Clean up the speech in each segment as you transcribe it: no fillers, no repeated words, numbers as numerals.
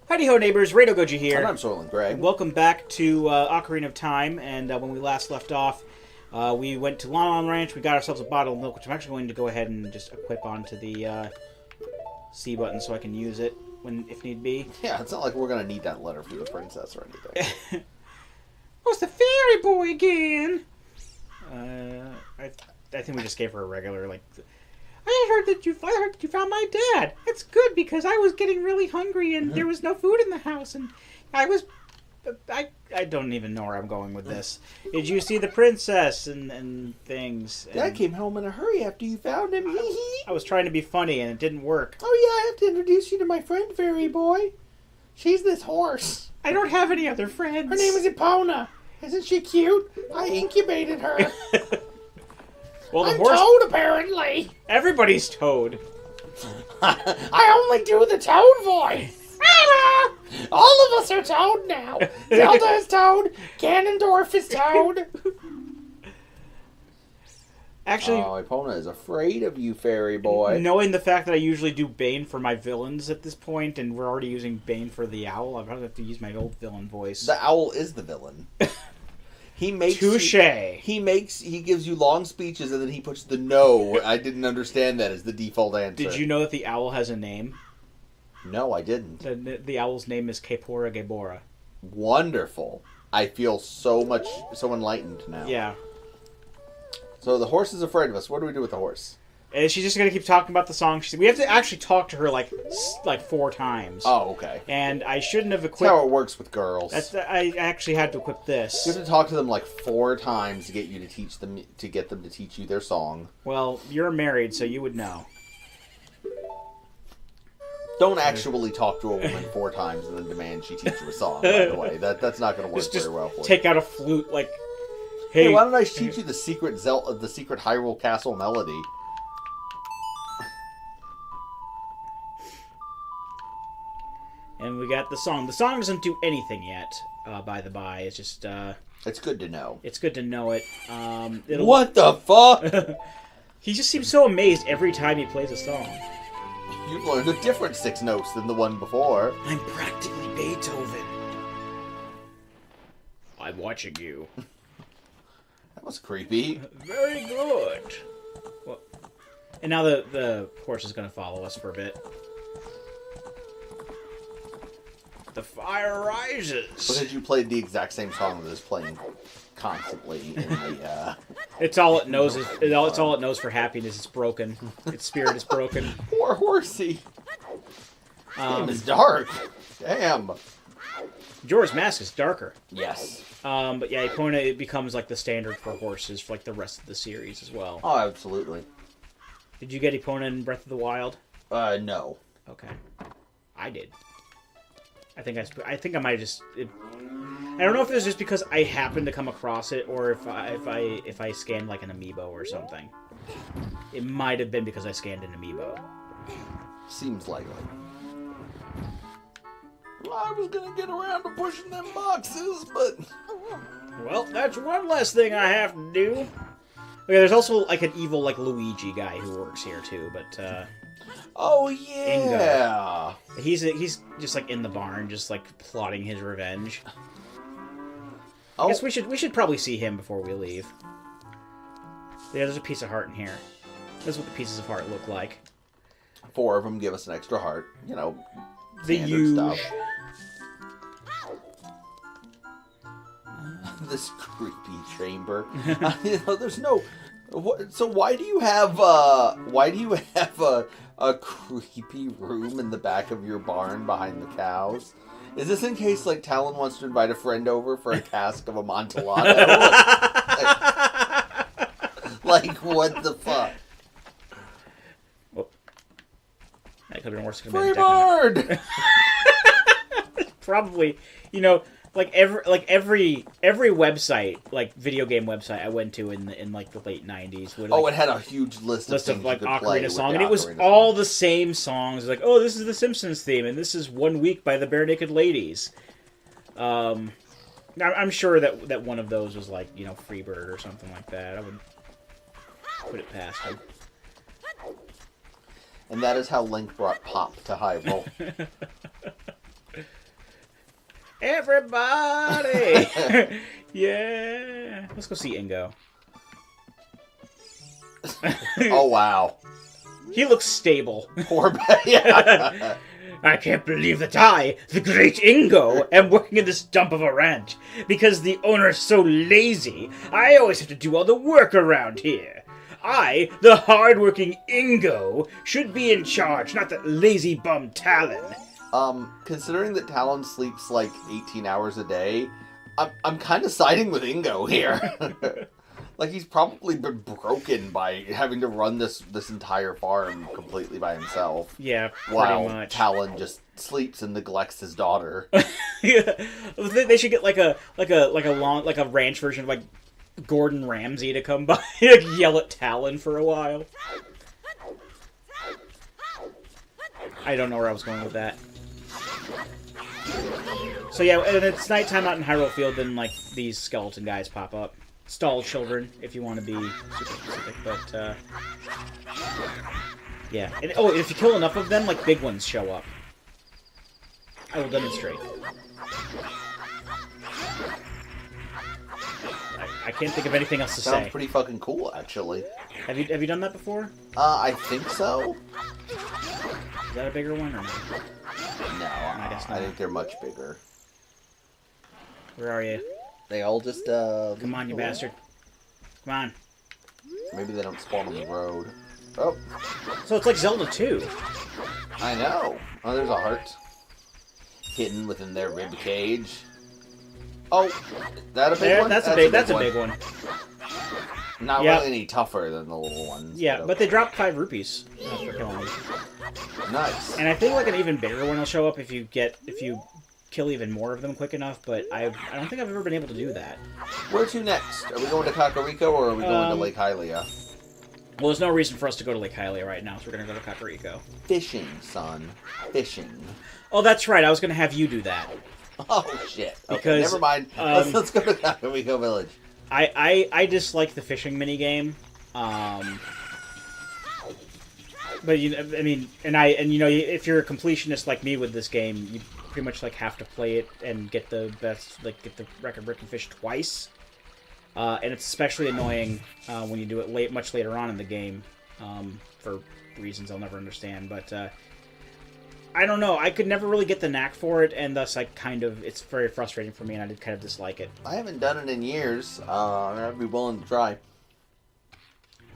Howdy ho, neighbors. Radio Goji here. And I'm Soylent Greg. Welcome back to Ocarina of Time. And when we last left off, we went to Lon Ranch. We got ourselves a bottle of milk, which I'm actually going to go ahead and just equip onto the C button so I can use it if need be. Yeah, it's not like we're going to need that letter for the princess or anything. Oh, it's the fairy boy again. I think we just gave her a regular, like... I heard that you found my dad. It's good because I was getting really hungry and there was no food in the house and I don't even know where I'm going with this. Did you see the princess and things? And Dad came home in a hurry after you found him. I was trying to be funny and it didn't work. Oh yeah, I have to introduce you to my friend, fairy boy. She's this horse. I don't have any other friends. Her name is Epona. Isn't she cute? I incubated her. Well, the I'm horse... Toad, apparently. Everybody's Toad. I only do the Toad voice. All of us are Toad now. Zelda is Toad. Ganondorf is Toad. Actually... Oh, Epona is afraid of you, fairy boy. Knowing the fact that I usually do Bane for my villains at this point, and we're already using Bane for the owl, I'll probably have to use my old villain voice. The owl is the villain. He makes Touché. He gives you long speeches and then he puts the no. I didn't understand that as the default answer. Did you know that the owl has a name? No, I didn't. The owl's name is Kaepora Gaebora. Wonderful. I feel so enlightened now. Yeah. So the horse is afraid of us. What do we do with the horse? And she's just gonna keep talking about the song. We have to actually talk to her like 4 times. Oh, okay. And I shouldn't have equipped. That's how it works with girls. I actually had to equip this. You have to talk to them like 4 times to get them to teach you their song. Well, you're married, so you would know. Don't actually talk to a woman 4 times and then demand she teach you a song. By the way, that's not going to work very well for you. Take out a flute, like, hey, why don't I teach you the secret Hyrule Castle melody? And we got the song. The song doesn't do anything yet, by the by. It's just, It's good to know. It's good to know it. What the fuck? He just seems so amazed every time he plays a song. You've learned a different 6 notes than the one before. I'm practically Beethoven. I'm watching you. That was creepy. Very good. Well, and now the horse is going to follow us for a bit. The fire rises. Because you played the exact same song that is playing constantly in the. It's all it knows. It's all it knows for happiness. It's broken. Its spirit is broken. Poor horsey. His name is dark. Damn. Jorah's mask is darker. Yes. But yeah, Epona, it becomes like the standard for horses for like the rest of the series as well. Oh, absolutely. Did you get Epona in Breath of the Wild? No. Okay. I did. I think I might have just... I don't know if it was just because I happened to come across it, or if I scanned like an amiibo or something. It might have been because I scanned an amiibo. Seems likely. Well, I was gonna get around to pushing them boxes, but... Well, that's one less thing I have to do. Okay, there's also like an evil like Luigi guy who works here too, but oh yeah. Ingo. He's just like in the barn, just like plotting his revenge. I guess we should probably see him before we leave. Yeah, there's a piece of heart in here. This is what the pieces of heart look like. 4 of them give us an extra heart. You know, the huge stuff. This creepy chamber. You know, there's no. So why do you have a creepy room in the back of your barn behind the cows? Is this in case like Talon wants to invite a friend over for a cask of Amontillado? like what the fuck? Well, that could have been worse. Freebird. Probably, you know. Like every website, like video game website I went to in like the late 90s would it had a huge list of like Ocarina song, and it was all the same songs. Like, oh, this is the Simpsons theme, and this is 1 Week by the Bare Naked Ladies. I'm sure that one of those was like, you know, Freebird or something like that. I would put it past him. And that is how Link brought pop to Hyrule. Everybody! Yeah. Let's go see Ingo. Oh, wow. He looks stable. Poor yeah. I can't believe that I, the great Ingo, am working in this dump of a ranch. Because the owner's so lazy, I always have to do all the work around here. I, the hard-working Ingo, should be in charge, not that lazy bum Talon. Considering that Talon sleeps like 18 hours a day, I'm kind of siding with Ingo here. Like, he's probably been broken by having to run this entire farm completely by himself. Yeah, pretty while much. Talon just sleeps and neglects his daughter. Yeah. They should get like a ranch version of like Gordon Ramsay to come by and yell at Talon for a while. I don't know where I was going with that. So yeah, and it's nighttime out in Hyrule Field, then like these skeleton guys pop up. Stall children, if you want to be super specific, but yeah. And, if you kill enough of them, like big ones show up. I will demonstrate. I can't think of anything else to say. Sounds pretty fucking cool, actually. Have you done that before? I think so. Is that a bigger one or no? No, I guess not. I think they're much bigger. Where are you? They all just, Come on, you bastard. Come on. Maybe they don't spawn on the road. Oh. So it's like Zelda 2. I know. Oh, there's a heart. Hidden within their rib cage. Oh, is that a big one? That's a big one. Not really any tougher than the little ones. Yeah, but they drop 5 rupees for killing them. Nice. And I think like an even bigger one will show up if you kill even more of them quick enough, but I don't think I've ever been able to do that. Where to next? Are we going to Kakariko or are we going to Lake Hylia? Well, there's no reason for us to go to Lake Hylia right now, so we're going to go to Kakariko. Fishing, son. Fishing. Oh, that's right. I was going to have you do that. Oh, shit. Okay, Because, never mind. Let's go to Kakariko Village. I dislike the fishing minigame. But if you're a completionist like me with this game, you pretty much like have to play it and get the record-breaking fish twice. And it's especially annoying when you do it much later on in the game, for reasons I'll never understand. But I don't know. I could never really get the knack for it, and thus it's very frustrating for me, and I did kind of dislike it. I haven't done it in years. I'd be willing to try.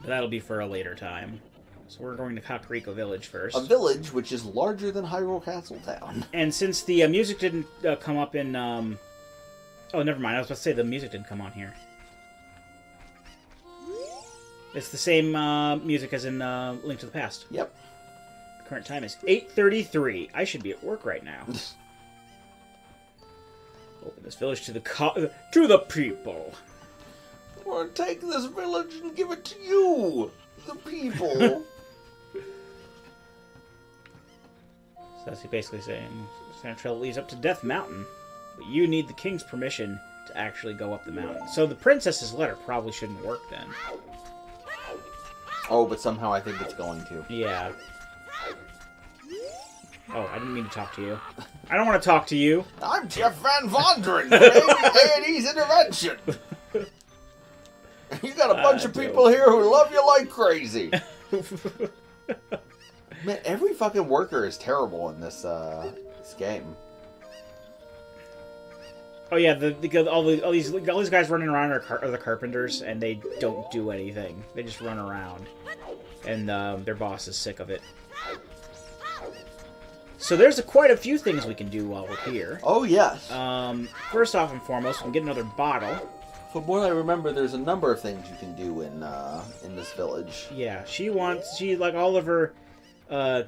But that'll be for a later time. So we're going to Kakariko Village first. A village which is larger than Hyrule Castle Town. And since the music didn't come up in... Oh, never mind. I was about to say the music didn't come on here. It's the same music as in Link to the Past. Yep. The current time is 8:33. I should be at work right now. Open this village to the people. Or take this village and give it to you, the people. So that's basically saying Sand Trail leads up to Death Mountain, but you need the king's permission to actually go up the mountain. So the princess's letter probably shouldn't work then. Oh, but somehow I think it's going to. Yeah. Oh, I didn't mean to talk to you. I don't want to talk to you. I'm Jeff Van Vonderen from A&E's Intervention. You got a bunch of people here who love you like crazy. Man, every fucking worker is terrible in this game. Oh yeah, all these guys running around are the carpenters, and they don't do anything. They just run around, and their boss is sick of it. So there's quite a few things we can do while we're here. Oh yes. First off and foremost, we can get another bottle. From what I remember, there's a number of things you can do in this village. Yeah, like all of her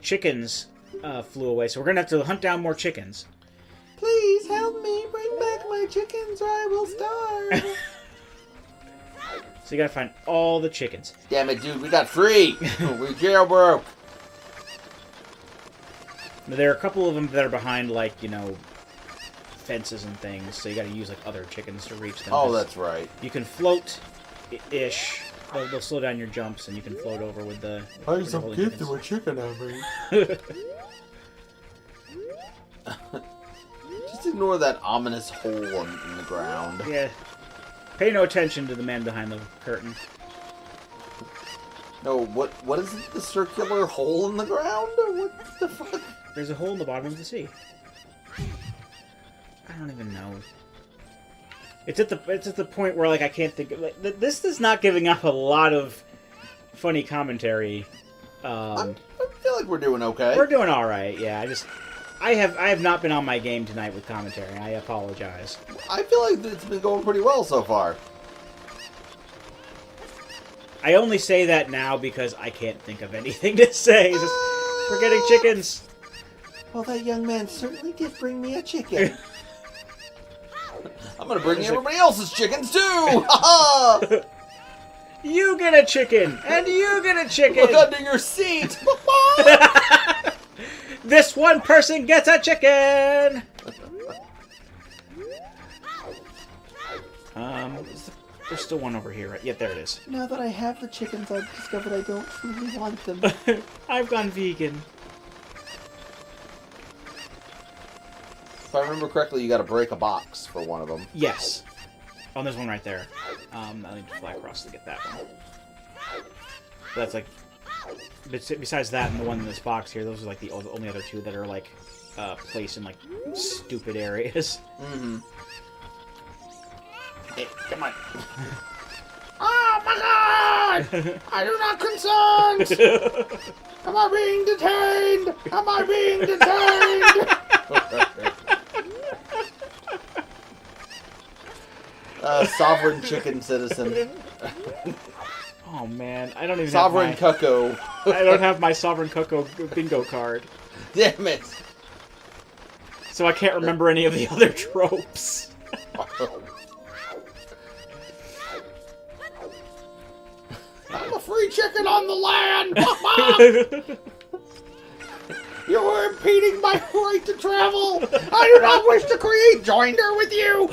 chickens flew away, so we're gonna have to hunt down more chickens. Please help me bring back my chickens or I will starve. So you gotta find all the chickens. Damn it, dude, we got 3. We jailbroke. There are a couple of them that are behind, like, fences and things, so you gotta use, like, other chickens to reach them. Oh, that's right. You can float-ish. They'll slow down your jumps, and you can float over with the... I some kid threw a chicken at me. Just ignore that ominous hole in the ground. Yeah. Pay no attention to the man behind the curtain. No, what is it? The circular hole in the ground? What the fuck? There's a hole in the bottom of the sea. I don't even know. It's at the point where like I can't think of this is not giving up a lot of funny commentary. I feel like we're doing okay. We're doing all right. Yeah, I have not been on my game tonight with commentary. I apologize. I feel like it's been going pretty well so far. I only say that now because I can't think of anything to say. Just we're getting chickens. Well, that young man certainly did bring me a chicken. I'm gonna bring everybody else's chickens too! Ha You get a chicken! And you get a chicken! Look under your seat! This one person gets a chicken! There's still one over here, right? Yeah, there it is. Now that I have the chickens, I've discovered I don't truly want them. I've gone vegan. If I remember correctly, you gotta break a box for one of them. Yes. Oh, there's one right there. I need to fly across to get that one. That's like... Besides that and the one in this box here, those are like the only other two that are like placed in like stupid areas. Mm-hmm. Hey, come on. Oh my god! I do not consent! Am I being detained? Am I being detained? Sovereign chicken citizen. Oh man, I don't even Sovereign have my... Cuckoo. I don't have my Sovereign Cuckoo bingo card. Damn it. So I can't remember any of the other tropes. I'm a free chicken on the land! You were impeding my right to travel! I do not wish to create joinder with you!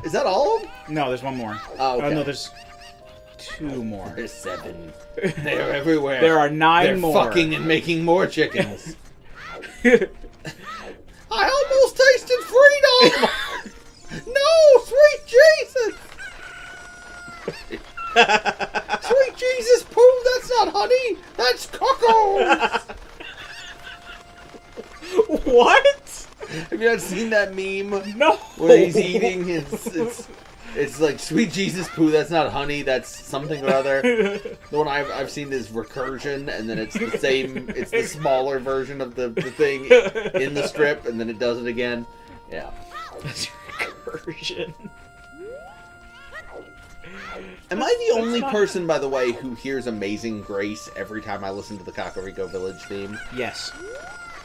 Is that all of them? No, there's one more. Oh, okay. No, there's two more. There's 7. They're everywhere. There are 9 They're more. fucking and making more chickens. I almost tasted freedom! No, sweet Jesus! Sweet Jesus poo, that's not honey! That's cuckoos! What? Have you not seen that meme? No. Where he's eating his... It's like, sweet Jesus poo, that's not honey, that's something or other. The one I've seen is recursion, and then it's the same, it's the smaller version of the thing in the strip, and then it does it again. Yeah. That's recursion. Am I the only person, by the way, who hears Amazing Grace every time I listen to the Kakariko Village theme? Yes.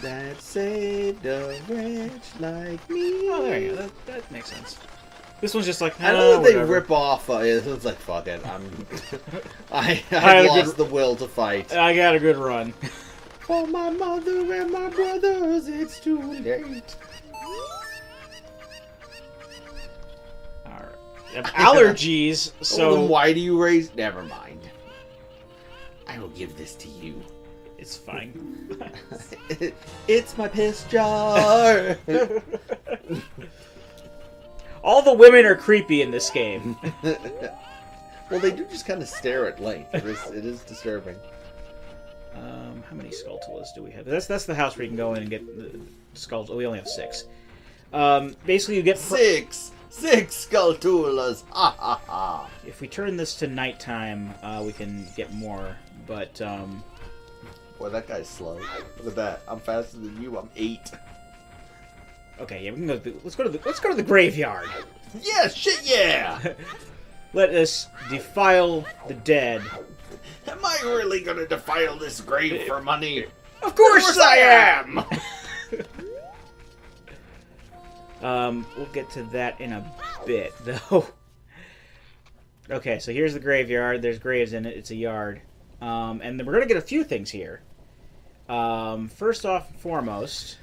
That saved a wretch like me. Oh, there you go. That makes sense. This one's just like, I know that they whatever. rip off. It's like, fuck it. I lost the will to fight. I got a good run. For my mother and my brothers, it's too late. Alright. Allergies, so... Well, then why do you raise... Never mind. I will give this to you. It's fine. It's my piss jar. All the women are creepy in this game. Well, they do just kind of stare at length. It is disturbing. How many Skulltulas do we have? That's the house where you can go in and get the skulls. Oh, we only have 6. Basically, you get... 6 Skulltulas. Ha ha ha. If we turn this to nighttime, we can get more, but... Boy, that guy's slow. Look at that. I'm faster than you. I'm 8. Okay, yeah, we can go. Let's go to the graveyard. Yeah, shit, yeah. Let us defile the dead. Am I really gonna defile this grave for money? Of course I am. We'll get to that in a bit, though. Okay, so here's the graveyard. There's graves in it. It's a yard. And then we're gonna get a few things here. First off and foremost,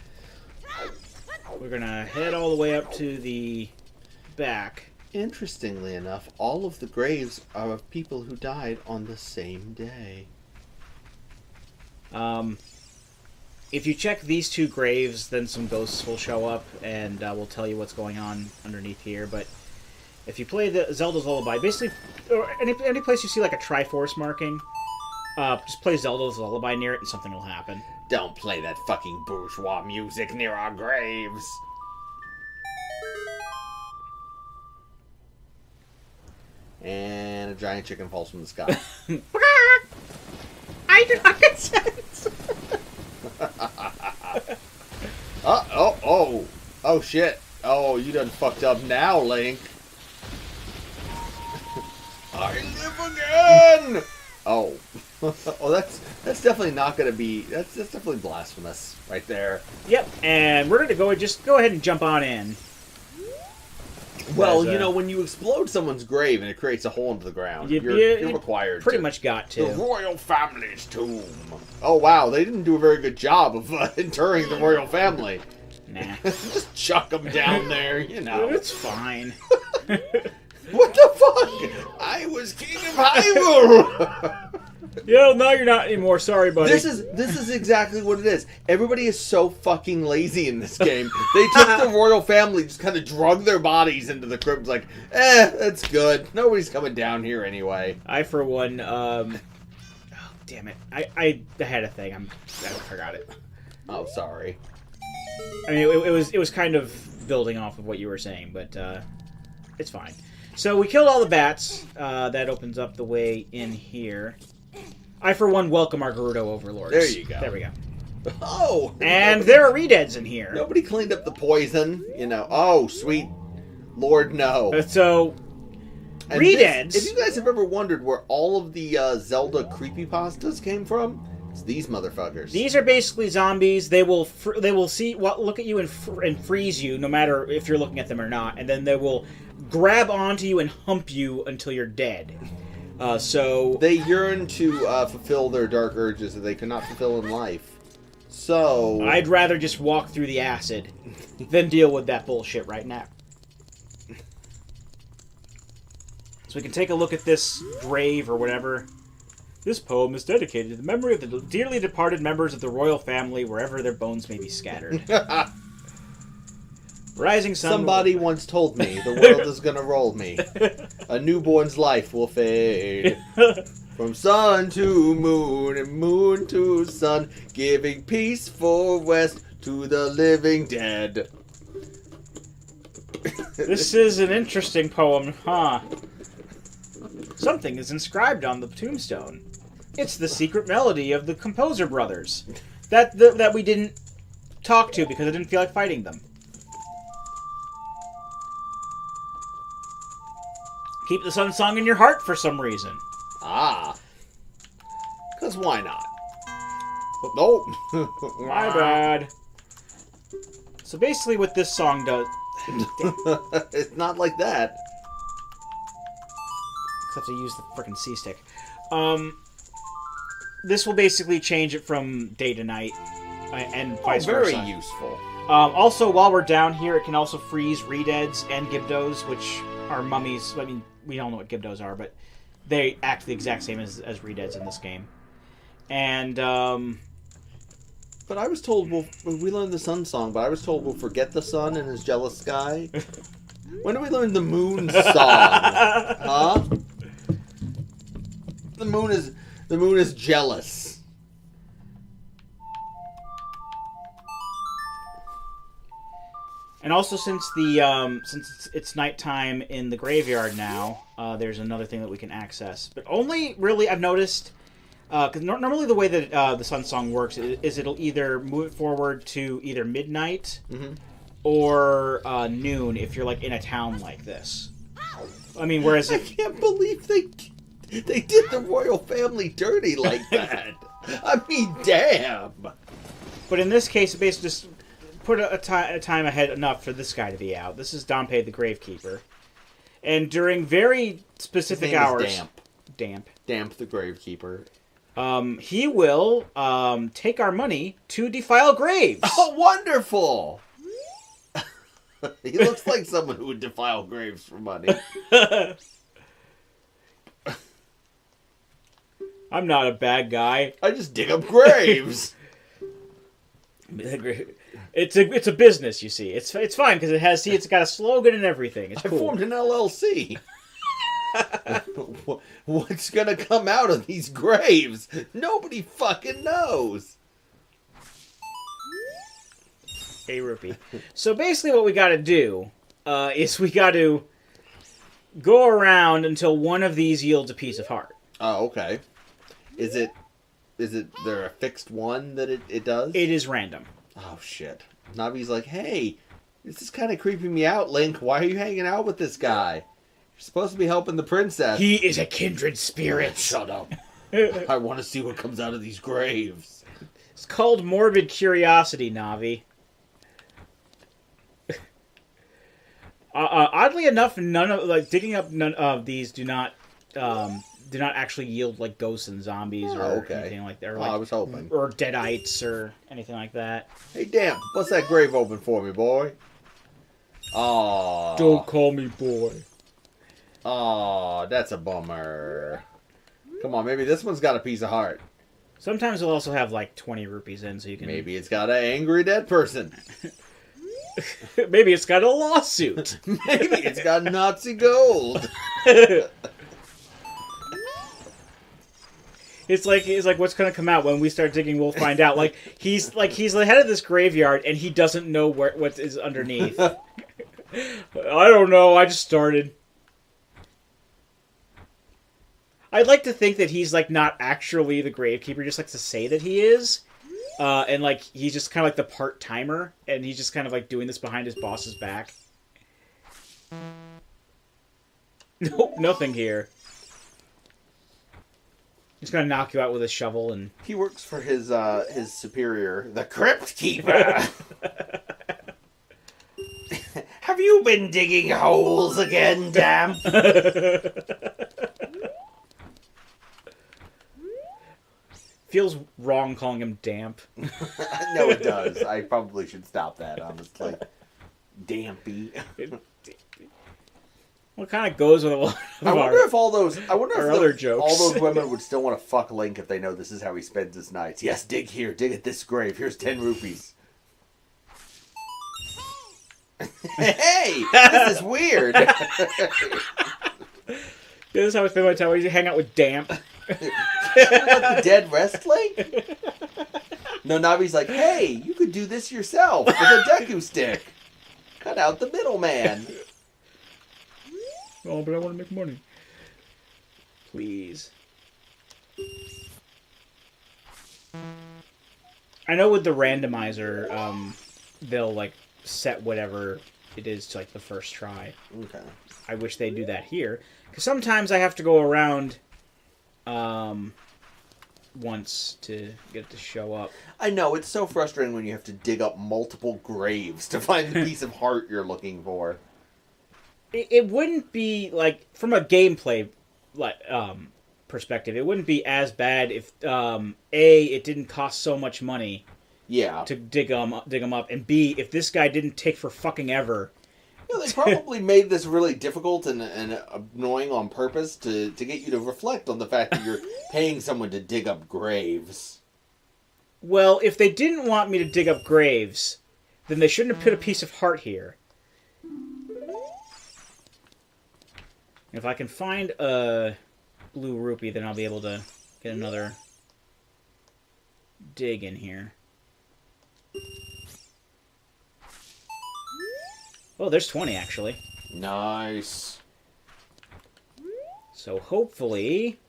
we're gonna head all the way up to the back. Interestingly enough, all of the graves are of people who died on the same day. If you check these 2 graves, then some ghosts will show up, and we'll tell you what's going on underneath here. But if you play the Zelda's Lullaby, basically, or any place you see like a Triforce marking, just play Zelda's Lullaby near it, and something will happen. Don't play that fucking bourgeois music near our graves. And a giant chicken falls from the sky. I do not consent. Oh shit. Oh, you done fucked up now, Link. I live again! Oh. Oh, that's definitely not gonna be, that's definitely blasphemous right there. Yep, and we're gonna just go ahead and jump on in. Well, you know, when you explode someone's grave and it creates a hole into the ground, you're required pretty much got to. The royal family's tomb. Oh, wow, they didn't do a very good job of interring the royal family. Nah. Just chuck them down there, you know. It's fine. What the fuck? I was king of Hyrule! Yo, no, you're not anymore. Sorry, buddy. This is exactly what it is. Everybody is so fucking lazy in this game. They took the royal family, just kind of drug their bodies into the crypt. Like, that's good. Nobody's coming down here anyway. I, for one, oh, damn it. I had a thing. I forgot it. Oh, sorry. I mean, it was kind of building off of what you were saying, but it's fine. So we killed all the bats. That opens up the way in here. I, for one, welcome our Gerudo overlords. There you go. There we go. Oh! And there are redeads in here. Nobody cleaned up the poison, you know. Oh, sweet Lord, no. So, and redeads... if you guys have ever wondered where all of the Zelda creepypastas came from, it's these motherfuckers. These are basically zombies. They will look at you and freeze you, no matter if you're looking at them or not, and then they will grab onto you and hump you until you're dead. So they yearn to fulfill their dark urges that they cannot fulfill in life. So I'd rather just walk through the acid than deal with that bullshit right now. So we can take a look at this grave or whatever. This poem is dedicated to the memory of the dearly departed members of the royal family, wherever their bones may be scattered. Rising sun. Somebody once told me the world is gonna roll me. A newborn's life will fade. From sun to moon and moon to sun, giving peaceful rest to the living dead. This is an interesting poem, huh? Something is inscribed on the tombstone. It's the secret melody of the Composer brothers. That we didn't talk to because I didn't feel like fighting them. Keep the sun song in your heart for some reason. Ah. Because why not? Nope. My bad. So basically what this song does... It's not like that. Except to use the frickin' C-stick. This will basically change it from day to night. And vice versa. Very useful. Also, while we're down here, it can also freeze Redeads and Gibdos, which are mummies. I mean, we all know what Gibdos are, but they act the exact same as Redeads in this game. And, But I was told we learned the sun song, but I was told we'll forget the sun and his jealous sky. When do we learn the moon song? Huh? The moon is jealous. And also, since it's nighttime in the graveyard now, there's another thing that we can access. But only, really, I've noticed, because normally the way that the Sun Song works is it'll either move it forward to either midnight or noon if you're, like, in a town like this. I mean, whereas I can't believe they did the royal family dirty like that. I mean, damn. But in this case, it basically just put a time ahead enough for this guy to be out. This is Dompe the Gravekeeper. And during very specific His name hours... is Damp the Gravekeeper. He will take our money to defile graves. Oh, wonderful! He looks like someone who would defile graves for money. I'm not a bad guy. I just dig up graves. It's a business, you see. It's fine because it's got a slogan and everything. It's I cool. formed an LLC. What's gonna come out of these graves? Nobody fucking knows. A rupee. So basically, what we got to do is we got to go around until one of these yields a piece of heart. Oh, okay. Is it there a fixed one that it does? It is random. Oh shit. Navi's like, hey, this is kind of creeping me out, Link. Why are you hanging out with this guy? You're supposed to be helping the princess. He is a kindred spirit. Shut up. I want to see what comes out of these graves. It's called morbid curiosity, Navi. Oddly enough, digging up none of these do not actually yield like ghosts and zombies or anything like that. Or, I was hoping. Or deadites or anything like that. Hey, damn! Bust that grave open for me, boy. Aww. Don't call me boy. Aww, that's a bummer. Come on, maybe this one's got a piece of heart. Sometimes it'll also have like 20 rupees in, so you can. Maybe it's got an angry dead person. Maybe it's got a lawsuit. Maybe it's got Nazi gold. It's like what's gonna come out when we start digging. We'll find out. He's the head of this graveyard and he doesn't know what is underneath. I don't know. I just started. I'd like to think that he's like not actually the gravekeeper. Just likes to say that he is. And like he's just kind of like the part timer, and he's just kind of like doing this behind his boss's back. Nope, nothing here. He's gonna knock you out with a shovel, and he works for his superior, the Crypt Keeper. Have you been digging holes again, damn? Feels wrong calling him damp. No, it does. I probably should stop that, honestly. Dampy. Well, it kind of goes with a lot of I wonder if all those women would still want to fuck Link if they know this is how he spends his nights. Yes, dig here. Dig at this grave. Here's 10 rupees. Hey! This is weird. This is how I spend my time. I usually hang out with damp. Let the dead rest, Link? No, Navi's like, hey, you could do this yourself with a Deku stick. Cut out the middleman. Oh, but I want to make money. Please. I know with the randomizer, they'll like set whatever it is to like the first try. Okay. I wish they'd do that here, because sometimes I have to go around once to get it to show up. I know, it's so frustrating when you have to dig up multiple graves to find the piece of heart you're looking for. It wouldn't be, like, from a gameplay perspective, it wouldn't be as bad if, A, it didn't cost so much money to dig them up, and B, if this guy didn't take for fucking ever. You know, they probably made this really difficult and annoying on purpose to get you to reflect on the fact that you're paying someone to dig up graves. Well, if they didn't want me to dig up graves, then they shouldn't have put a piece of heart here. If I can find a blue rupee, then I'll be able to get another dig in here. Oh, there's 20, actually. Nice. So hopefully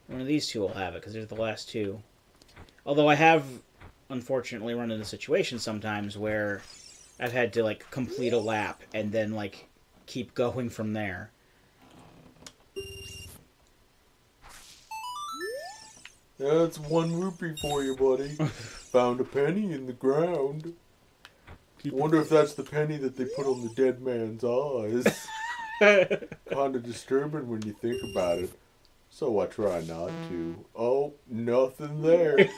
one of these two will have it, because they're the last two. Although I have, unfortunately, run into situations sometimes where I've had to, like, complete a lap and then, like, keep going from there. That's 1 rupee for you, buddy. Found a penny in the ground. Wonder if that's the penny that they put on the dead man's eyes. Kind of disturbing when you think about it. So I try not to. Oh, nothing there.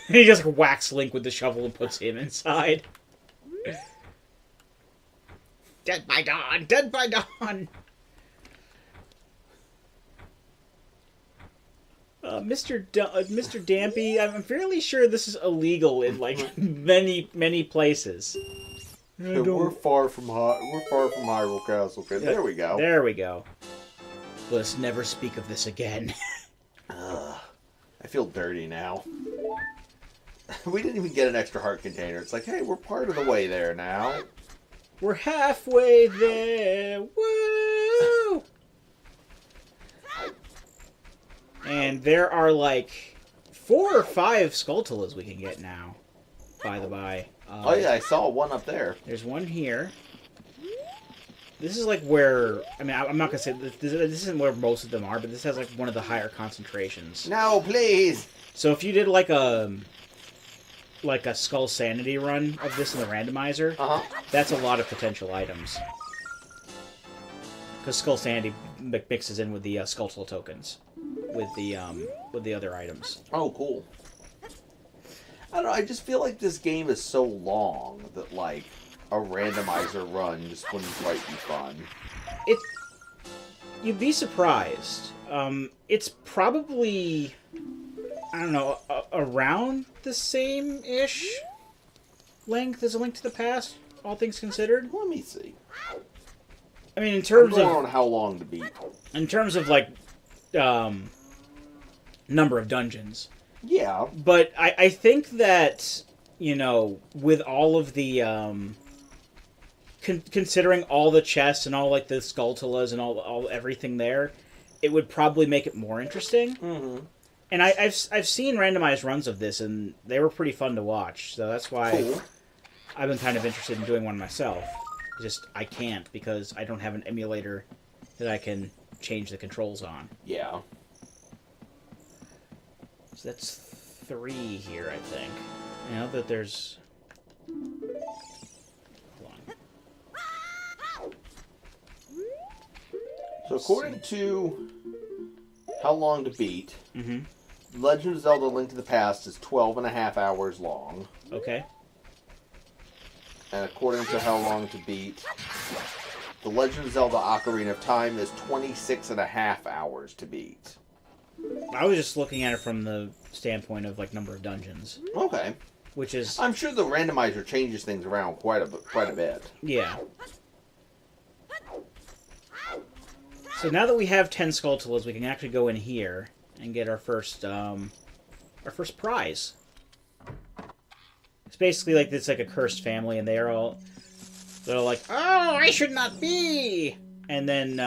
He just whacks Link with the shovel and puts him inside. Dead by dawn! Dead by dawn! Mr. Dampy, I'm fairly sure this is illegal in like many places. We're far from Hyrule Castle. Okay, there we go. There we go. Let's never speak of this again. I feel dirty now. We didn't even get an extra heart container. It's like, hey, we're part of the way there now. We're halfway there. Woo! And there are like 4 or 5 Skulltulas we can get now, by the by. Oh yeah, I saw one up there. There's one here. This is like where, I mean, I'm not going to say, this isn't where most of them are, but this has like one of the higher concentrations. No, please! So if you did like a Skull Sanity run of this in the randomizer, that's a lot of potential items. Because Skull Sanity mixes in with the Skulltula tokens, with the other items. Oh, cool. I don't know, I just feel like this game is so long that, like, a randomizer run just wouldn't quite be fun. You'd be surprised. It's probably, I don't know, around the same-ish length as A Link to the Past, all things considered. Let me see. I mean, in terms of on how long to beat. In terms of like number of dungeons. Yeah. But I think that, you know, with all of the considering all the chests and all like the Skulltulas and all everything there, it would probably make it more interesting. Mm-hmm. And I've seen randomized runs of this, and they were pretty fun to watch. So that's why I've been kind of interested in doing one myself. Just I can't because I don't have an emulator that I can change the controls on. Yeah. So that's 3 here, I think. Now that there's... So according to how long to beat, Legend of Zelda: Link to the Past is 12.5 hours long. Okay. And according to how long to beat, The Legend of Zelda: Ocarina of Time is 26.5 hours to beat. I was just looking at it from the standpoint of like number of dungeons. Okay. Which is... I'm sure the randomizer changes things around quite a bit. Yeah. So now that we have 10 Skulltulas, we can actually go in here and get our first prize. It's basically like it's like a cursed family, and they're like, oh, I should not be. And then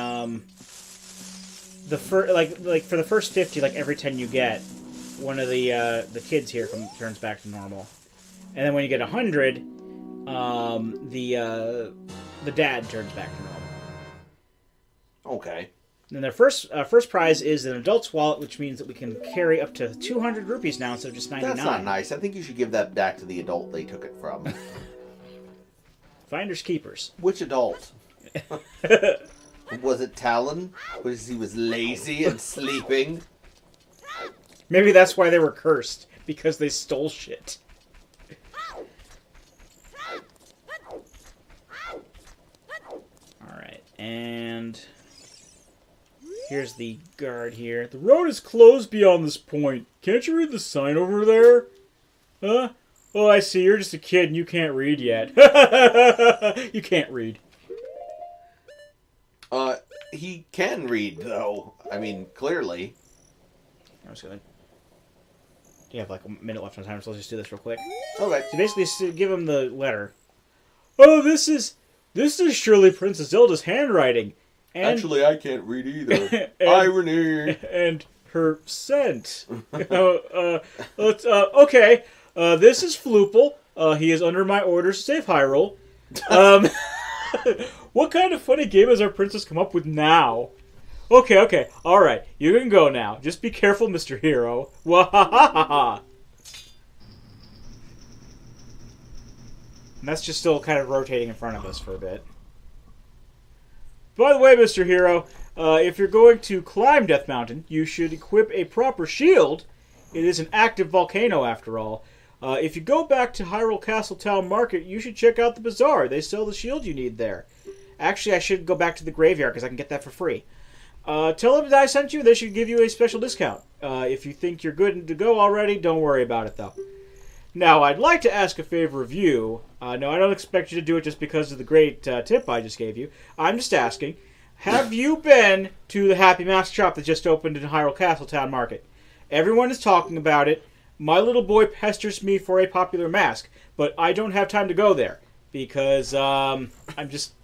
for the first 50, like every 10 you get, one of the kids here turns back to normal, and then when you get 100, the dad turns back to normal. Okay. And their first prize is an adult's wallet, which means that we can carry up to 200 rupees now instead of just 99. That's not nice. I think you should give that back to the adult they took it from. Finders keepers. Which adult? Was it Talon? Because he was lazy and sleeping? Maybe that's why they were cursed, because they stole shit. Alright, and here's the guard here. The road is closed beyond this point. Can't you read the sign over there? Huh? Oh, I see. You're just a kid and you can't read yet. You can't read. He can read, though. I mean, clearly. I'm just gonna... You have like a minute left on time, so let's just do this real quick. Okay. So basically, give him the letter. Oh, this is surely Princess Zelda's handwriting. And, actually, I can't read either. Irony. And her scent. Okay. This is Floopal. He is under my orders to save Hyrule. What kind of funny game has our princess come up with now? Okay. Alright, you can go now. Just be careful, Mr. Hero. Wahahaha. And that's just still kind of rotating in front of us for a bit. By the way, Mr. Hero, if you're going to climb Death Mountain, you should equip a proper shield. It is an active volcano, after all. If you go back to Hyrule Castle Town Market, you should check out the bazaar. They sell the shield you need there. Actually, I should go back to the graveyard, because I can get that for free. Tell them that I sent you. They should give you a special discount. If you think you're good to go already, don't worry about it, though. Now, I'd like to ask a favor of you. No, I don't expect you to do it just because of the great tip I just gave you. I'm just asking, have you been to the Happy Mask shop that just opened in Hyrule Castle Town Market? Everyone is talking about it. My little boy pesters me for a popular mask, but I don't have time to go there because I'm just,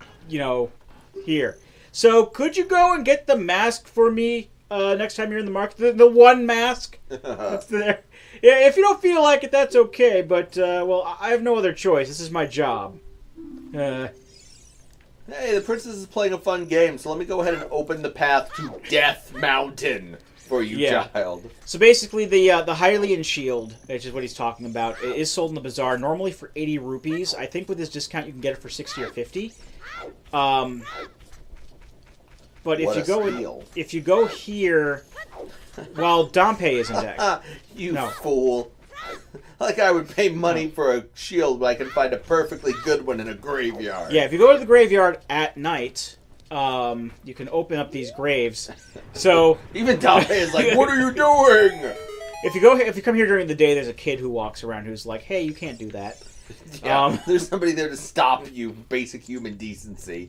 here. So could you go and get the mask for me next time you're in the market? The one mask that's there. Yeah, if you don't feel like it, that's okay. But well, I have no other choice. This is my job. Hey, the princess is playing a fun game, so let me go ahead and open the path to Death Mountain for you, child. So basically, the Hylian shield, which is what he's talking about, it is sold in the bazaar normally for 80 rupees. I think with this discount, you can get it for 60 or 50. But if you go here, well, Dompe is in deck. You fool! Like I would pay money for a shield, but I can find a perfectly good one in a graveyard. Yeah, if you go to the graveyard at night, you can open up these graves. So even Dompe is like, "What are you doing?" If you come here during the day, there's a kid who walks around who's like, "Hey, you can't do that." Yeah, there's somebody there to stop you. Basic human decency.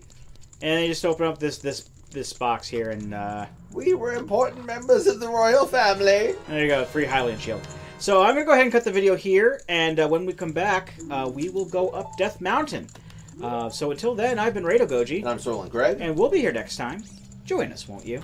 And they just open up this box here, and we were important members of the royal family. There you go, free Hylian shield. So I'm gonna go ahead and cut the video here, and when we come back, we will go up Death Mountain. So until then, I've been Rado Goji. And I'm Sterling Greg. And we'll be here next time. Join us, won't you?